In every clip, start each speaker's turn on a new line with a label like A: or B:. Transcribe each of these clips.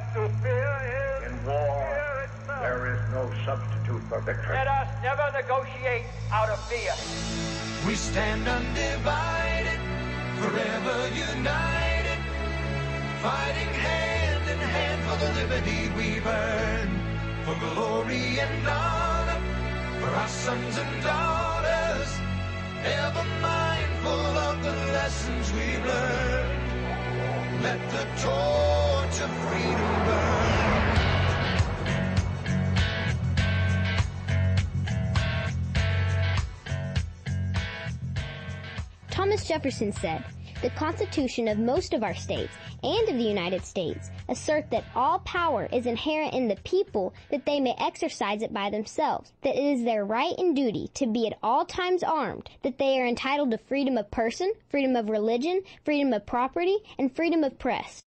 A: have to fear is
B: In war,
A: fear itself.
B: there is no substitute for victory.
A: Let us never negotiate out of fear.
C: We stand undivided, forever united, fighting hand in hand for the liberty we've earned, for glory and honor, for our sons and daughters, ever mindful of the lessons we've learned. Let the torch of freedom burn.
D: Thomas Jefferson said, "The Constitution of most of our states and of the United States assert that all power is inherent in the people, that they may exercise it by themselves, that it is their right and duty to be at all times armed, that they are entitled to freedom of person, freedom of religion, freedom of property, and freedom of press."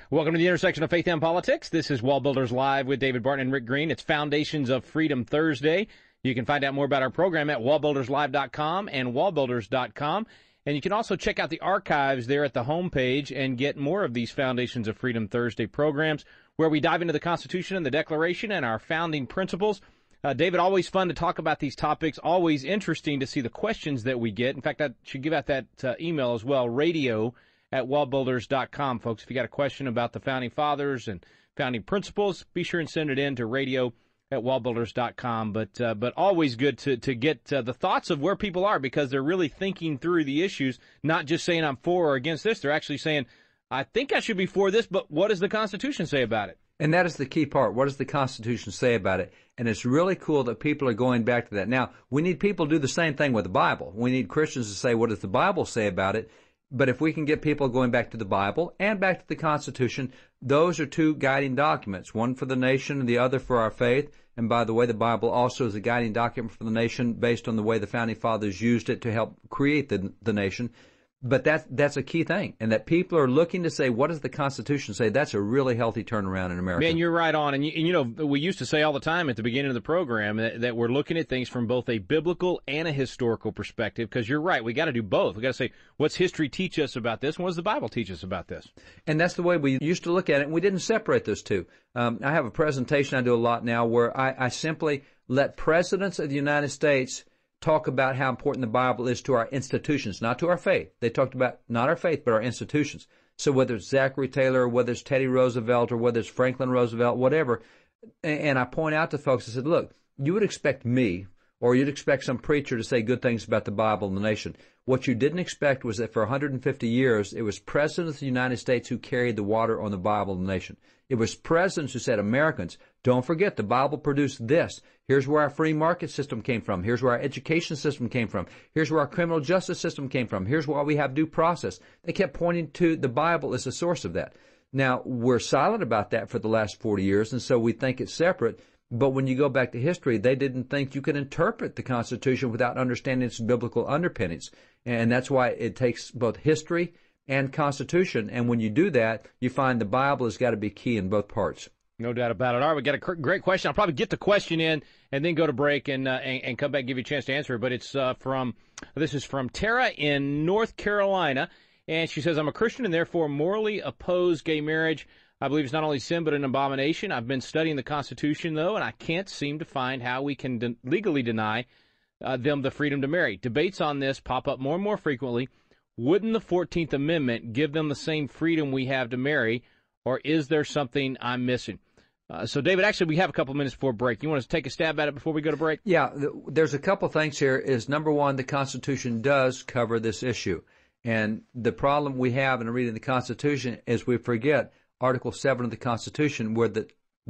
E: Welcome to the intersection of faith and politics. This is WallBuilders Live with David Barton and Rick Green. It's Foundations of Freedom Thursday. You can find out more about our program at wallbuilderslive.com and wallbuilders.com. And you can also check out the archives there at the homepage and get more of these Foundations of Freedom Thursday programs where we dive into the Constitution and the Declaration and our founding principles. David, always fun to talk about these topics, always interesting to see the questions that we get. In fact, I should give out that email as well, radio@wallbuilders.com, folks. If you got a question about the Founding Fathers and founding principles, be sure and send it in to radio@wallbuilders.com. But always good to get the thoughts of where people are, because they're really thinking through the issues, not just saying I'm for or against this. They're actually saying, I think I should be for this, but what does the Constitution say about it?
F: And that is the key part. What does the Constitution say about it? And it's really cool that people are going back to that. Now, we need people to do the same thing with the Bible. We need Christians to say, what does the Bible say about it? But if we can get people going back to the Bible and back to the Constitution, those are two guiding documents, one for the nation and the other for our faith. And by the way, the Bible also is a guiding document for the nation based on the way the Founding Fathers used it to help create the nation. But that's a key thing, and that people are looking to say, what does the Constitution say? That's a really healthy turnaround in America.
E: Man, you're right on. And you know, we used to say all the time at the beginning of the program that we're looking at things from both a biblical and a historical perspective, because you're right. We got to do both. We got to say, what's history teach us about this, and what does the Bible teach us about this?
F: And that's the way we used to look at it, and we didn't separate those two. I have a presentation I do a lot now where I simply let presidents of the United States talk about how important the Bible is to our institutions, not to our faith. They talked about not our faith, but our institutions. So whether it's Zachary Taylor, or whether it's Teddy Roosevelt, or whether it's Franklin Roosevelt, whatever, and I point out to folks, I said, look, you would expect me, or you'd expect some preacher to say good things about the Bible and the nation. What you didn't expect was that for 150 years, it was presidents of the United States who carried the water on the Bible and the nation. It was presidents who said, Americans, don't forget the Bible produced this. Here's where our free market system came from. Here's where our education system came from. Here's where our criminal justice system came from. Here's why we have due process. They kept pointing to the Bible as the source of that. Now, we're silent about that for the last 40 years, and so we think it's separate. But when you go back to history, they didn't think you could interpret the Constitution without understanding its biblical underpinnings. And that's why it takes both history and Constitution. And when you do that, you find the Bible has got to be key in both parts.
E: No doubt about it. All right, we got a great question. I'll probably get the question in and then go to break and come back and give you a chance to answer it. But it's this is from Tara in North Carolina. And she says, I'm a Christian and therefore morally oppose gay marriage. I believe it's not only sin but an abomination. I've been studying the Constitution, though, and I can't seem to find how we can legally deny them the freedom to marry. Debates on this pop up more and more frequently. Wouldn't the 14th Amendment give them the same freedom we have to marry, or is there something I'm missing? So, David, actually, we have a couple of minutes before break. You want to take a stab at it before we go to break?
F: Yeah, there's a couple things here. Is number one, the Constitution does cover this issue. And the problem we have in reading the Constitution is we forget Article 7 of the Constitution, where the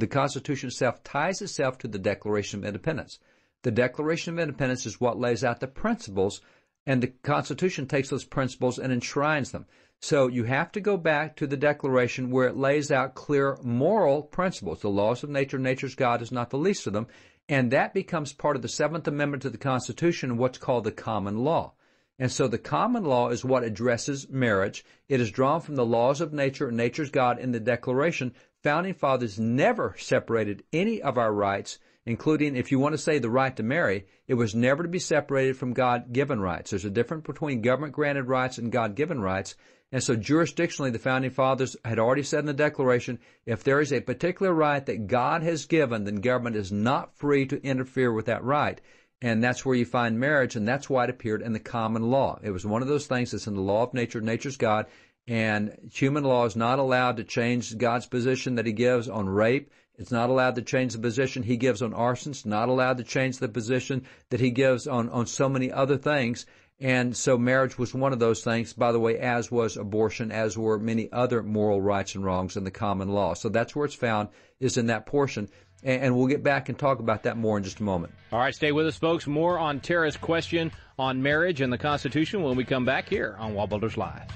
F: Constitution itself ties itself to the Declaration of Independence. The Declaration of Independence is what lays out the principles, and the Constitution takes those principles and enshrines them. So you have to go back to the Declaration where it lays out clear moral principles. The laws of nature, nature's God is not the least of them. And that becomes part of the Seventh Amendment to the Constitution, what's called the common law. And so the common law is what addresses marriage. It is drawn from the laws of nature and nature's God in the Declaration. Founding Fathers never separated any of our rights, including, if you want to say the right to marry, it was never to be separated from God-given rights. There's a difference between government-granted rights and God-given rights. And so jurisdictionally, the Founding Fathers had already said in the Declaration, if there is a particular right that God has given, then government is not free to interfere with that right. And that's where you find marriage, and that's why it appeared in the common law. It was one of those things that's in the law of nature. Nature's God, and human law is not allowed to change God's position that he gives on rape. It's not allowed to change the position he gives on arson. It's not allowed to change the position that he gives on so many other things. And so marriage was one of those things, by the way, as was abortion, as were many other moral rights and wrongs in the common law. So that's where it's found, is in that portion. And we'll get back and talk about that more in just a moment.
E: All right, stay with us, folks. More on Tara's question on marriage and the Constitution when we come back here on WallBuilders Live.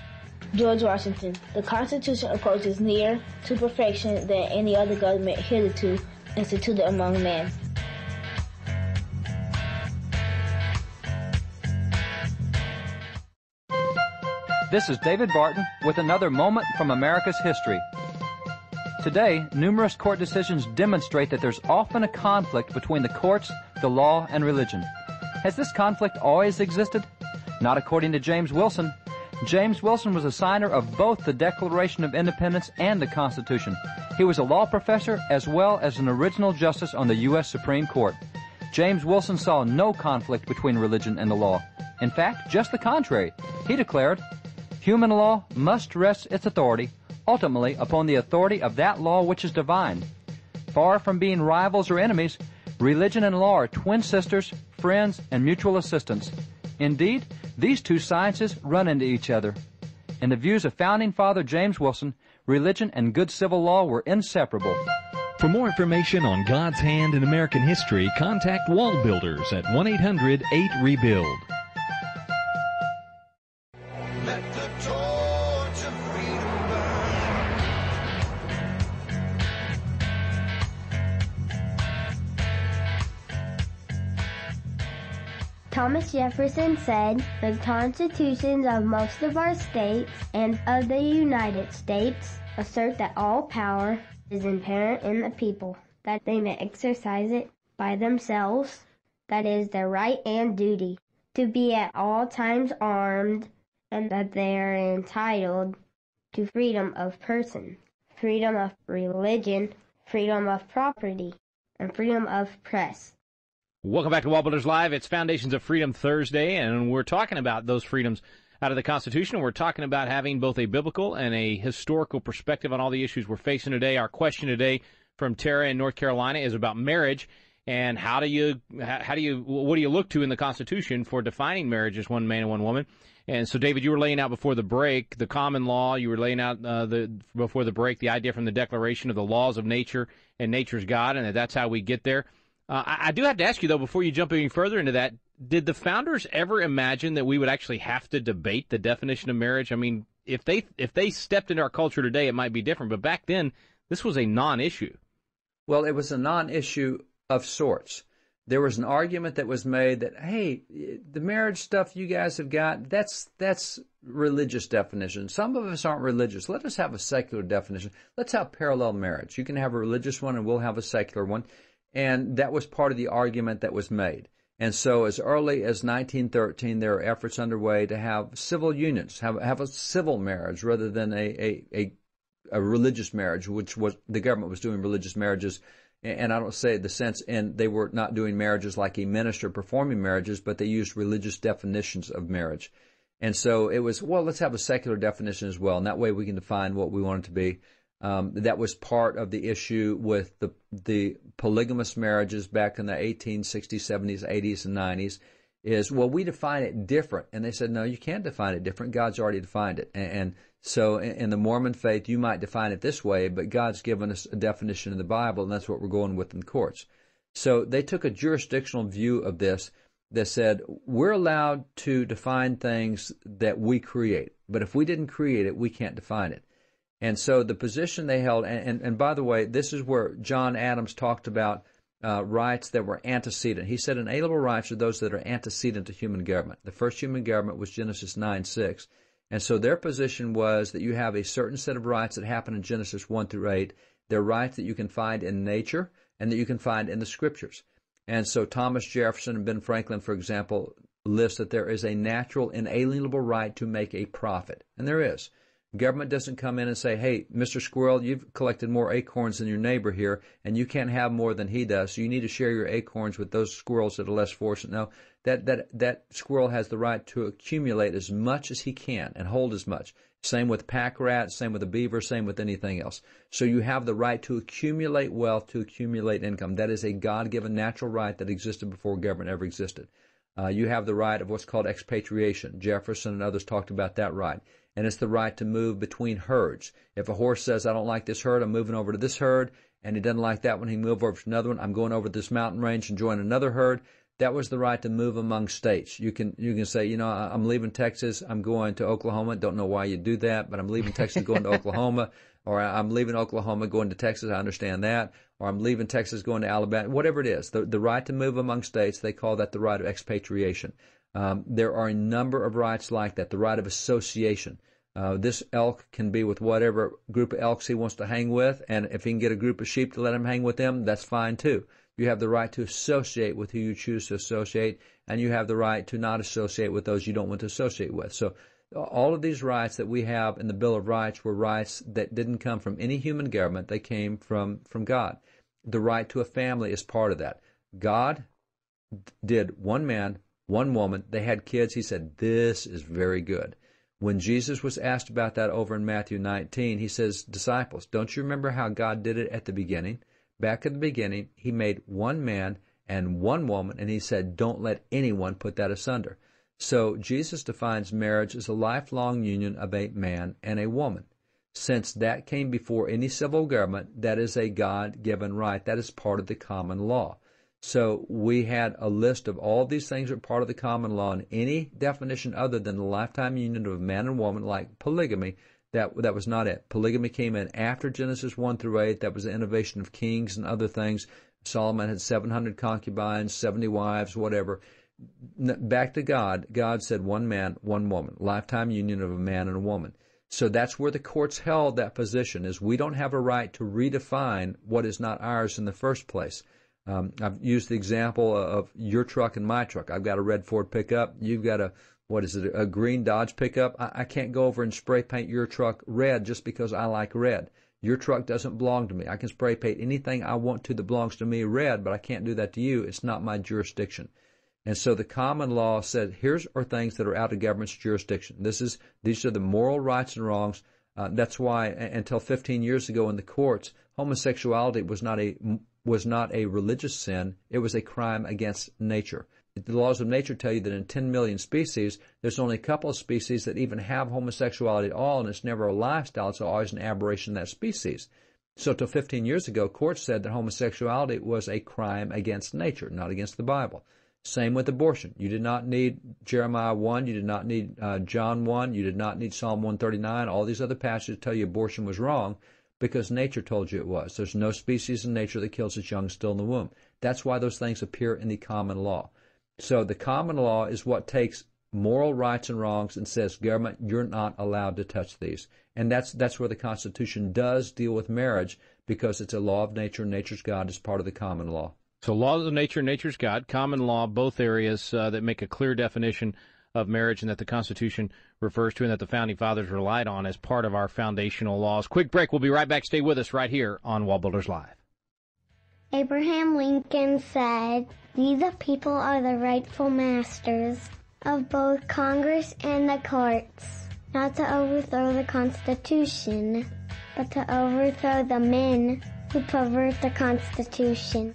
G: George Washington. The Constitution approaches nearer to perfection than any other government hitherto instituted among men.
H: This is David Barton with another moment from America's history. Today, numerous court decisions demonstrate that there's often a conflict between the courts, the law, and religion. Has this conflict always existed? Not according to James Wilson. James Wilson was a signer of both the Declaration of Independence and the Constitution. He was a law professor as well as an original justice on the U.S. Supreme Court. James Wilson saw no conflict between religion and the law. In fact, just the contrary. He declared, "Human law must rest its authority ultimately upon the authority of that law which is divine. Far from being rivals or enemies, religion and law are twin sisters, friends, and mutual assistants. Indeed, these two sciences run into each other." In the views of Founding Father James Wilson, religion and good civil law were inseparable.
I: For more information on God's hand in American history, contact WallBuilders at 1-800-8-REBUILD.
C: Let the torch of freedom burn.
D: Thomas Jefferson said, "The constitutions of most of our states and of the United States assert that all power is inherent in the people, that they may exercise it by themselves, that is their right and duty, to be at all times armed, and that they are entitled to freedom of person, freedom of religion, freedom of property, and freedom of press."
E: Welcome back to WallBuilders Live. It's Foundations of Freedom Thursday, and we're talking about those freedoms out of the Constitution. We're talking about having both a biblical and a historical perspective on all the issues we're facing today. Our question today from Tara in North Carolina is about marriage, and what do you look to in the Constitution for defining marriage as one man and one woman? And so, David, you were laying out before the break the common law. You were laying out before the break the idea from the Declaration of the laws of nature and nature's God, and that's how we get there. I do have to ask you, though, before you jump any further into that, did the founders ever imagine that we would actually have to debate the definition of marriage? I mean, if they stepped into our culture today, it might be different. But back then, this was a non-issue.
F: Well, it was a non-issue of sorts. There was an argument that was made that, hey, the marriage stuff you guys have got, that's religious definition. Some of us aren't religious. Let us have a secular definition. Let's have parallel marriage. You can have a religious one and we'll have a secular one. And that was part of the argument that was made. And so as early as 1913, there were efforts underway to have civil unions, have a civil marriage rather than a religious marriage, which was the government was doing religious marriages. And I don't say the sense, and they were not doing marriages like a minister performing marriages, but they used religious definitions of marriage. And so it was, well, let's have a secular definition as well. And that way we can define what we want it to be. That was part of the issue with the polygamous marriages back in the 1860s, 70s, 80s, and 90s is, well, we define it different. And they said, no, you can't define it different. God's already defined it. And so in the Mormon faith, you might define it this way, but God's given us a definition in the Bible, and that's what we're going with in the courts. So they took a jurisdictional view of this that said, we're allowed to define things that we create. But if we didn't create it, we can't define it. And so the position they held, and by the way, this is where John Adams talked about rights that were antecedent. He said inalienable rights are those that are antecedent to human government. The first human government was Genesis 9:6. And so their position was that you have a certain set of rights that happen in Genesis 1 through 8. They're rights that you can find in nature and that you can find in the Scriptures. And so Thomas Jefferson and Ben Franklin, for example, lists that there is a natural, inalienable right to make a profit. And there is. Government doesn't come in and say, hey, Mr. Squirrel, you've collected more acorns than your neighbor here, and you can't have more than he does, so you need to share your acorns with those squirrels that are less fortunate. No, that squirrel has the right to accumulate as much as he can and hold as much. Same with pack rat, same with a beaver, same with anything else. So you have the right to accumulate wealth, to accumulate income. That is a God-given natural right that existed before government ever existed. You have the right of what's called expatriation. Jefferson and others talked about that right. And it's the right to move between herds. If a horse says, I don't like this herd, I'm moving over to this herd, and he doesn't like that one, he can move over to another one, I'm going over to this mountain range and join another herd. That was the right to move among states. You can say, I'm leaving Texas, I'm going to Oklahoma. Don't know why you do that, but I'm leaving Texas, going to Oklahoma. Or I'm leaving Oklahoma, going to Texas. I understand that. Or I'm leaving Texas, going to Alabama. Whatever it is, the right to move among states, they call that the right of expatriation. There are a number of rights like that. The right of association. This elk can be with whatever group of elks he wants to hang with, and if he can get a group of sheep to let him hang with them, that's fine too. You have the right to associate with who you choose to associate, and you have the right to not associate with those you don't want to associate with. So all of these rights that we have in the Bill of Rights were rights that didn't come from any human government. They came from God. The right to a family is part of that. God did one man, one woman. They had kids. He said, this is very good. When Jesus was asked about that over in Matthew 19, he says, disciples, don't you remember how God did it at the beginning? Back at the beginning, he made one man and one woman, and he said, don't let anyone put that asunder. So Jesus defines marriage as a lifelong union of a man and a woman. Since that came before any civil government, that is a God-given right. That is part of the common law. So we had a list of all these things that are part of the common law, and any definition other than the lifetime union of a man and woman, like polygamy, that was not it. Polygamy came in after Genesis 1 through 8. That was the innovation of kings and other things. Solomon had 700 concubines, 70 wives, whatever. Back to God. God said one man, one woman, lifetime union of a man and a woman. So that's where the courts held that position, is we don't have a right to redefine what is not ours in the first place. I've used the example of your truck and my truck. I've got a red Ford pickup. You've got a green Dodge pickup. I can't go over and spray paint your truck red just because I like red. Your truck doesn't belong to me. I can spray paint anything I want to that belongs to me red, but I can't do that to you. It's not my jurisdiction. And so the common law said, here are things that are out of government's jurisdiction. These are the moral rights and wrongs. That's why until 15 years ago in the courts, homosexuality was not a religious sin. It was a crime against nature. The laws of nature tell you that in 10 million species, there's only a couple of species that even have homosexuality at all, and it's never a lifestyle. It's always an aberration in that species. So till 15 years ago, courts said that homosexuality was a crime against nature, not against the Bible. Same with abortion. You did not need Jeremiah 1. You did not need John 1. You did not need Psalm 139. All these other passages tell you abortion was wrong because nature told you it was. There's no species in nature that kills its young still in the womb. That's why those things appear in the common law. So the common law is what takes moral rights and wrongs and says, government, you're not allowed to touch these. And that's where the Constitution does deal with marriage, because it's a law of nature, and nature's God is part of the common law.
E: So laws of nature, nature's God, common law, both areas that make a clear definition of marriage and that the Constitution refers to and that the Founding Fathers relied on as part of our foundational laws. Quick break. We'll be right back. Stay with us right here on WallBuilders Live.
D: Abraham Lincoln said, "We the people are the rightful masters of both Congress and the courts, not to overthrow the Constitution, but to overthrow the men who pervert the Constitution."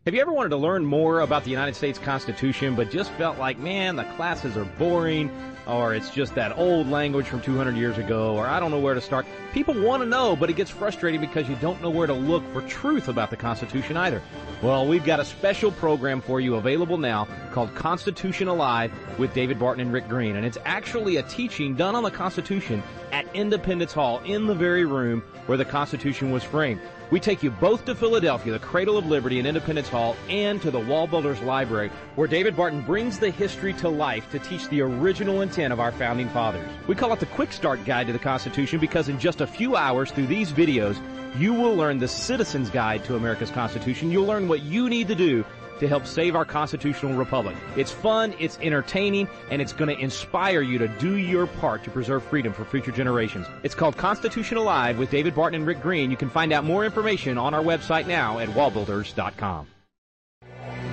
E: Have you ever wanted to learn more about the United States Constitution but just felt like, man, the classes are boring, or it's just that old language from 200 years ago, or I don't know where to start? People want to know, but it gets frustrating because you don't know where to look for truth about the Constitution either. Well, we've got a special program for you available now called Constitution Alive with David Barton and Rick Green, and it's actually a teaching done on the Constitution at Independence Hall in the very room where the Constitution was framed. We take you both to Philadelphia, the cradle of liberty and Independence Hall, and to the WallBuilders Library, where David Barton brings the history to life to teach the original intent of our founding fathers. We call it the Quick Start Guide to the Constitution because in just a few hours through these videos, you will learn the Citizen's Guide to America's Constitution. You'll learn what you need to do to help save our constitutional republic. It's fun, it's entertaining, and it's going to inspire you to do your part to preserve freedom for future generations. It's called Constitution Alive with David Barton and Rick Green. You can find out more information on our website now at wallbuilders.com.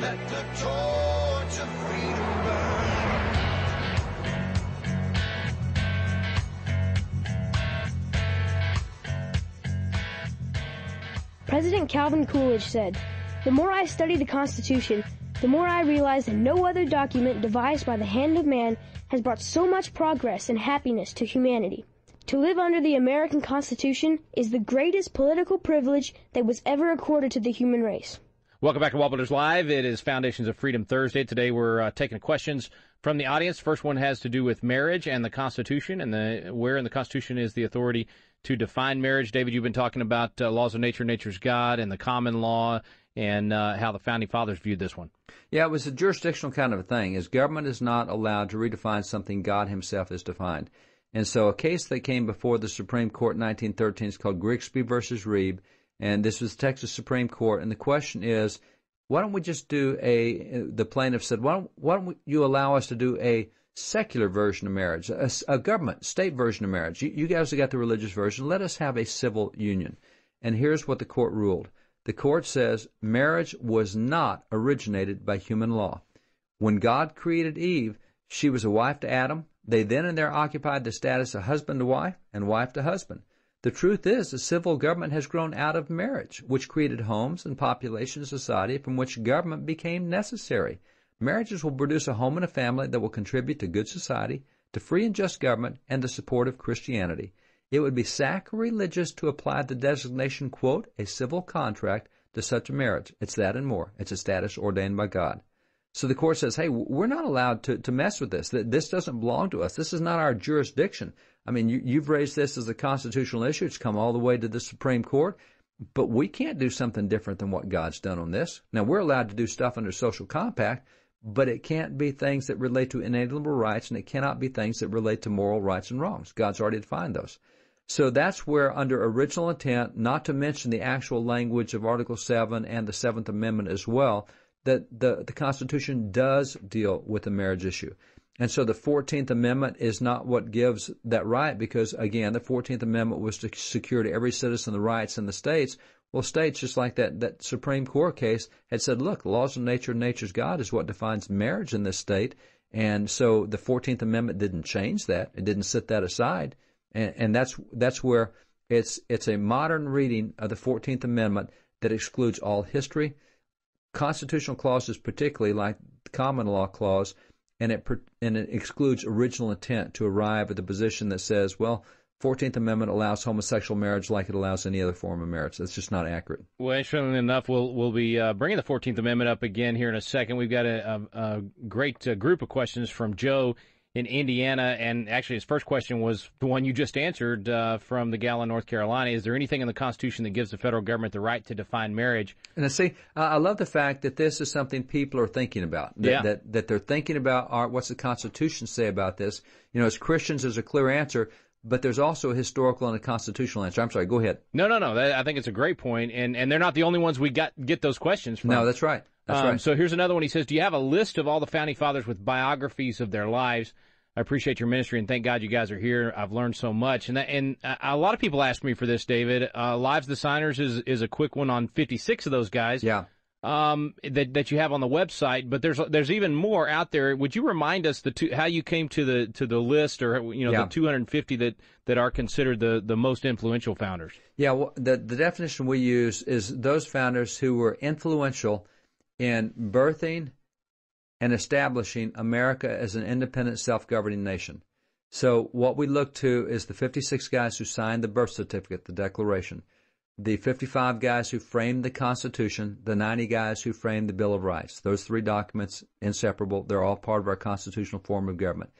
C: Let the torch of freedom burn.
J: President Calvin Coolidge said, "The more I study the Constitution, the more I realize that no other document devised by the hand of man has brought so much progress and happiness to humanity. To live under the American Constitution is the greatest political privilege that was ever accorded to the human race."
E: Welcome back to WallBuilders Live. It is Foundations of Freedom Thursday. Today we're taking questions from the audience. First one has to do with marriage and the Constitution, and where in the Constitution is the authority to define marriage. David, you've been talking about laws of nature, nature's God, and the common law, and how the Founding Fathers viewed this one.
F: Yeah, it was a jurisdictional kind of a thing. As government is not allowed to redefine something God himself has defined. And so a case that came before the Supreme Court in 1913 is called Grigsby versus Reeb, and this was the Texas Supreme Court. And the question is, why don't we just do the plaintiff said, why don't you allow us to do a secular version of marriage, a government, state version of marriage? You guys have got the religious version. Let us have a civil union. And here's what the court ruled. The court says marriage was not originated by human law. When God created Eve, she was a wife to Adam. They then and there occupied the status of husband to wife and wife to husband. The truth is the civil government has grown out of marriage, which created homes and population society from which government became necessary. Marriages will produce a home and a family that will contribute to good society, to free and just government, and the support of Christianity. It would be sacrilegious to apply the designation, quote, a civil contract to such a marriage. It's that and more. It's a status ordained by God. So the court says, hey, we're not allowed to mess with this. This doesn't belong to us. This is not our jurisdiction. I mean, you've raised this as a constitutional issue. It's come all the way to the Supreme Court. But we can't do something different than what God's done on this. Now, we're allowed to do stuff under social compact, but it can't be things that relate to inalienable rights, and it cannot be things that relate to moral rights and wrongs. God's already defined those. So that's where, under original intent, not to mention the actual language of Article 7 and the Seventh Amendment as well, that the Constitution does deal with the marriage issue. And so the 14th Amendment is not what gives that right because, again, the 14th Amendment was to secure to every citizen the rights in the states. Well, states, just like that Supreme Court case, had said, look, the laws of nature and nature's God is what defines marriage in this state. And so the 14th Amendment didn't change that. It didn't set that aside. And that's where it's a modern reading of the 14th Amendment that excludes all history, constitutional clauses particularly like the common law clause, and it excludes original intent to arrive at the position that says, well, 14th Amendment allows homosexual marriage like it allows any other form of marriage. That's just not accurate.
E: Well, interestingly enough, we'll be bringing the 14th Amendment up again here in a second. We've got a great group of questions from Joe in Indiana, and actually his first question was the one you just answered from the gal in North Carolina. Is there anything in the Constitution that gives the federal government the right to define marriage?
F: And I love the fact that this is something people are thinking about, that they're thinking about what's the Constitution say about this. You know, as Christians, there's a clear answer, but there's also a historical and a constitutional answer. I'm sorry, go ahead.
E: No. I think it's a great point, and they're not the only ones we get those questions from.
F: No, that's right. That's right.
E: So here's another one. He says, do you have a list of all the Founding Fathers with biographies of their lives? I appreciate your ministry, and thank God you guys are here. I've learned so much. And a lot of people ask me for this, David. Lives of the Signers is a quick one on 56 of those guys.
F: Yeah.
E: That you have on the website, but there's even more out there. Would you remind us how you came to the list, or the 250 that are considered the most influential founders?
F: Yeah, well, the definition we use is those founders who were influential in birthing and establishing America as an independent, self-governing nation. So what we look to is the 56 guys who signed the birth certificate, the Declaration, the 55 guys who framed the Constitution, the 90 guys who framed the Bill of Rights. Those three documents, inseparable, they're all part of our constitutional form of government.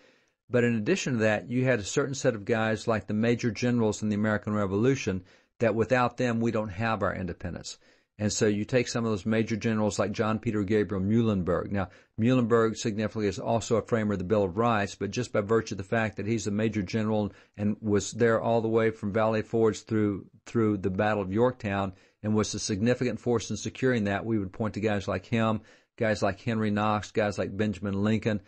F: But in addition to that, you had a certain set of guys like the major generals in the American Revolution that without them we don't have our independence. And so you take some of those major generals like John Peter Gabriel Muhlenberg. Now, Muhlenberg significantly is also a framer of the Bill of Rights, but just by virtue of the fact that he's a major general and was there all the way from Valley Forge through the Battle of Yorktown and was a significant force in securing that, we would point to guys like him, guys like Henry Knox, guys like Benjamin Lincoln,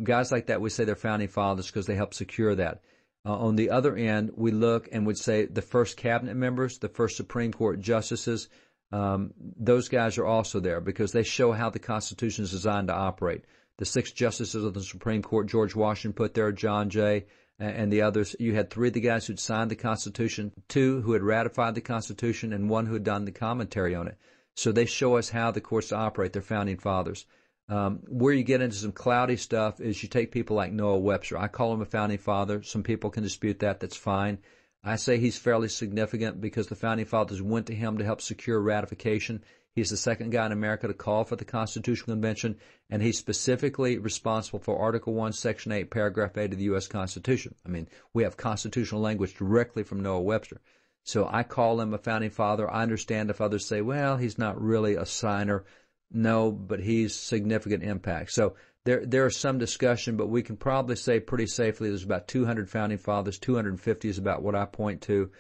F: guys like that. We say they're founding fathers because they helped secure that. On the other end, we look and would say the first cabinet members, the first Supreme Court justices, those guys are also there because they show how the Constitution is designed to operate. The 6 justices of the Supreme Court, George Washington put there, John Jay, and the others. You had 3 of the guys who'd signed the Constitution, 2 who had ratified the Constitution, and 1 who had done the commentary on it. So they show us how the courts operate. They're founding fathers. Where you get into some cloudy stuff is you take people like Noah Webster. I call him a founding father. Some people can dispute that. That's fine. I say he's fairly significant because the founding fathers went to him to help secure ratification. He's the second guy in America to call for the Constitutional Convention, and he's specifically responsible for Article 1, Section 8, Paragraph 8 of the U.S. Constitution. I mean, we have constitutional language directly from Noah Webster. So I call him a founding father. I understand if others say, well, he's not really a signer. No, but he's significant impact. So there is some discussion, but we can probably say pretty safely there's about 200 founding fathers. 250 is about what I point to.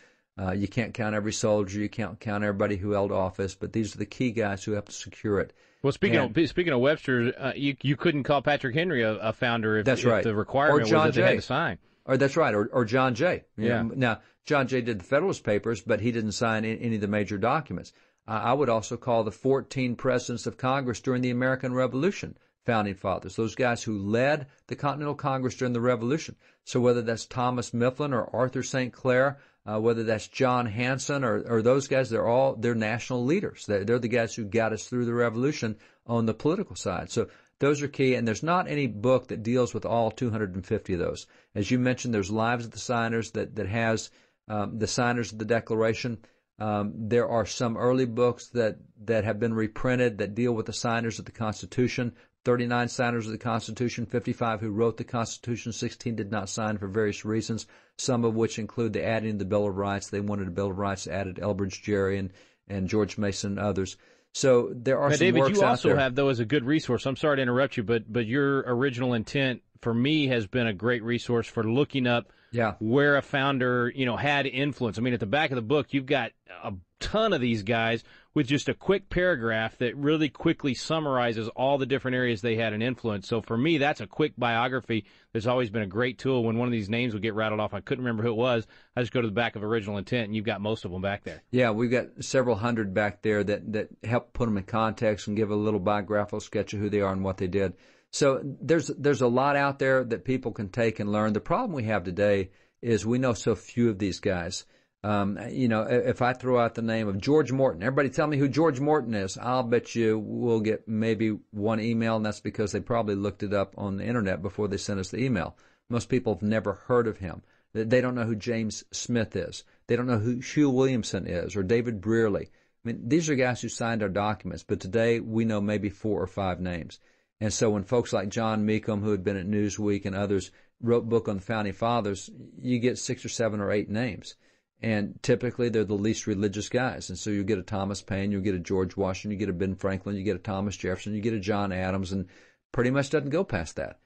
F: You can't count every soldier. You can't count everybody who held office, but these are the key guys who have to secure it.
E: Well, speaking of Webster, you couldn't call Patrick Henry a founder if,
F: that's right.
E: if the requirement was that they had to sign.
F: Or that's right, or John Jay.
E: Yeah.
F: Now, John Jay did the Federalist Papers, but he didn't sign any of the major documents. I would also call the 14 presidents of Congress during the American Revolution founding fathers, those guys who led the Continental Congress during the Revolution. So whether that's Thomas Mifflin or Arthur St. Clair, whether that's John Hanson or those guys, they're national leaders. They're the guys who got us through the Revolution on the political side. So those are key, and there's not any book that deals with all 250 of those. As you mentioned, there's Lives of the Signers that has the signers of the Declaration. There are some early books that have been reprinted that deal with the signers of the Constitution. 39 signers of the Constitution, 55 who wrote the Constitution, 16 did not sign for various reasons, some of which include the adding of the Bill of Rights. They wanted a Bill of Rights added, Elbridge Gerry and George Mason and others. So there are some
E: David,
F: works
E: you
F: out
E: also
F: there.
E: have, though, as a good resource, I'm sorry to interrupt you, but your original intent for me has been a great resource for looking up where a founder, had influence. I mean, at the back of the book, you've got a ton of these guys with just a quick paragraph that really quickly summarizes all the different areas they had an influence. So for me, that's a quick biography that's always been a great tool. When one of these names would get rattled off, I couldn't remember who it was. I just go to the back of Original Intent, and you've got most of them back there.
F: Yeah, we've got several hundred back there that help put them in context and give a little biographical sketch of who they are and what they did. So there's a lot out there that people can take and learn. The problem we have today is we know so few of these guys. If I throw out the name of George Morton, everybody tell me who George Morton is. I'll bet you we'll get maybe one email, and that's because they probably looked it up on the internet before they sent us the email. Most people have never heard of him. They don't know who James Smith is. They don't know who Hugh Williamson is or David Brearley. I mean, these are guys who signed our documents, but today we know maybe 4 or 5 names. And so when folks like John Meekum, who had been at Newsweek, and others wrote a book on the Founding Fathers, you get 6 or 7 or 8 names. And typically they're the least religious guys. And so you get a Thomas Paine, you get a George Washington, you get a Ben Franklin, you get a Thomas Jefferson, you get a John Adams, and pretty much doesn't go past that.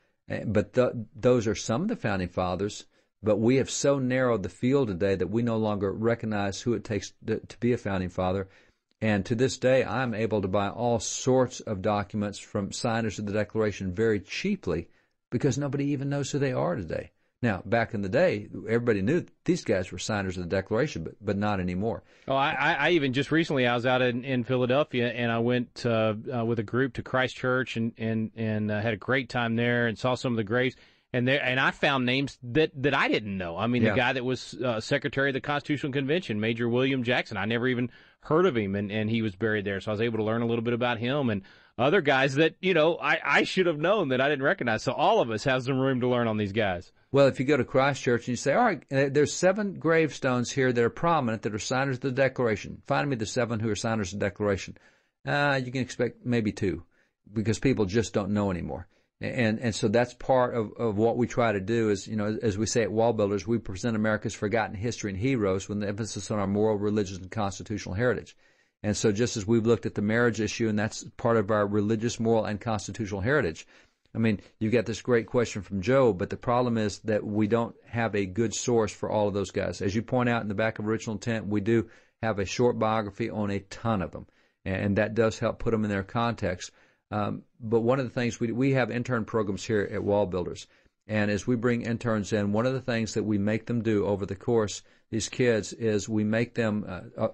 F: But those are some of the Founding Fathers. But we have so narrowed the field today that we no longer recognize who it takes to be a Founding Father. And to this day, I'm able to buy all sorts of documents from signers of the Declaration very cheaply because nobody even knows who they are today. Now, back in the day, everybody knew these guys were signers of the Declaration, but not anymore.
E: Oh, I even just recently, I was out in Philadelphia, and I went with a group to Christ Church and had a great time there and saw some of the graves. And I found names that I didn't know. I mean, the guy that was Secretary of the Constitutional Convention, Major William Jackson, I never even heard of him, and he was buried there. So I was able to learn a little bit about him and other guys that, I should have known that I didn't recognize. So all of us have some room to learn on these guys.
F: Well, if you go to Christ Church and you say, all right, there's 7 gravestones here that are prominent that are signers of the Declaration. Find me the 7 who are signers of the Declaration. You can expect maybe 2 because people just don't know anymore. And so that's part of what we try to do is, as we say at WallBuilders, we present America's forgotten history and heroes with an emphasis on our moral, religious, and constitutional heritage. And so just as we've looked at the marriage issue, and that's part of our religious, moral, and constitutional heritage, I mean, you got this great question from Joe, but the problem is that we don't have a good source for all of those guys. As you point out in the back of Original Intent, we do have a short biography on a ton of them, and that does help put them in their context. But one of the things, we have intern programs here at WallBuilders, and as we bring interns in, one of the things that we make them do over the course, these kids, is we make them,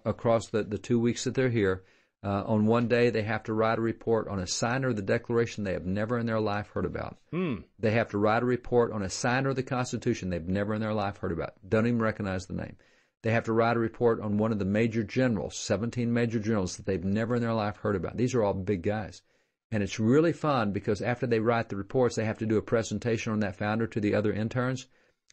F: across the 2 weeks that they're here, on one day they have to write a report on a signer of the Declaration they have never in their life heard about. They have to write a report on a signer of the Constitution they've never in their life heard about, don't even recognize the name. They have to write a report on one of the major generals, 17 major generals that they've never in their life heard about. These are all big guys. And it's really fun because after they write the reports, they have to do a presentation on that founder to the other interns.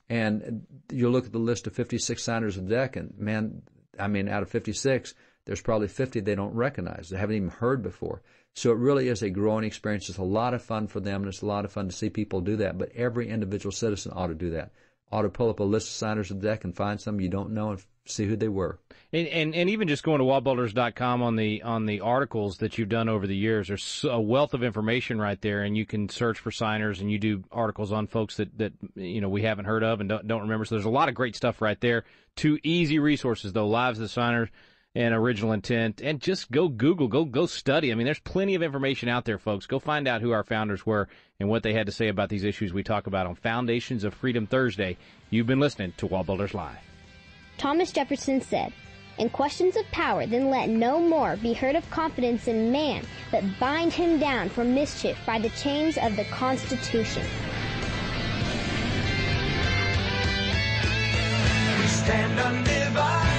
F: And you'll look at the list of 56 signers of the deck, and man, I mean, out of 56, there's probably 50 they don't recognize. They haven't even heard before. So it really is a growing experience. It's a lot of fun for them, and it's a lot of fun to see people do that. But every individual citizen ought to do that. Ought to pull up a list of signers of the deck and find some you don't know and see who they were. And even just going to wallbuilders.com on the articles that you've done over the years, there's a wealth of information right there, and you can search for signers, and you do articles on folks that we haven't heard of and don't remember. So there's a lot of great stuff right there. 2 easy resources though: Lives of the Signers and Original Intent. And just go Google, go study. I mean, there's plenty of information out there, folks. Go find out who our founders were and what they had to say about these issues we talk about on Foundations of Freedom Thursday. You've been listening to WallBuilders Live.
D: Thomas Jefferson said, "In questions of power, then let no more be heard of confidence in man, but bind him down for mischief by the chains of the Constitution."
C: We stand undivided.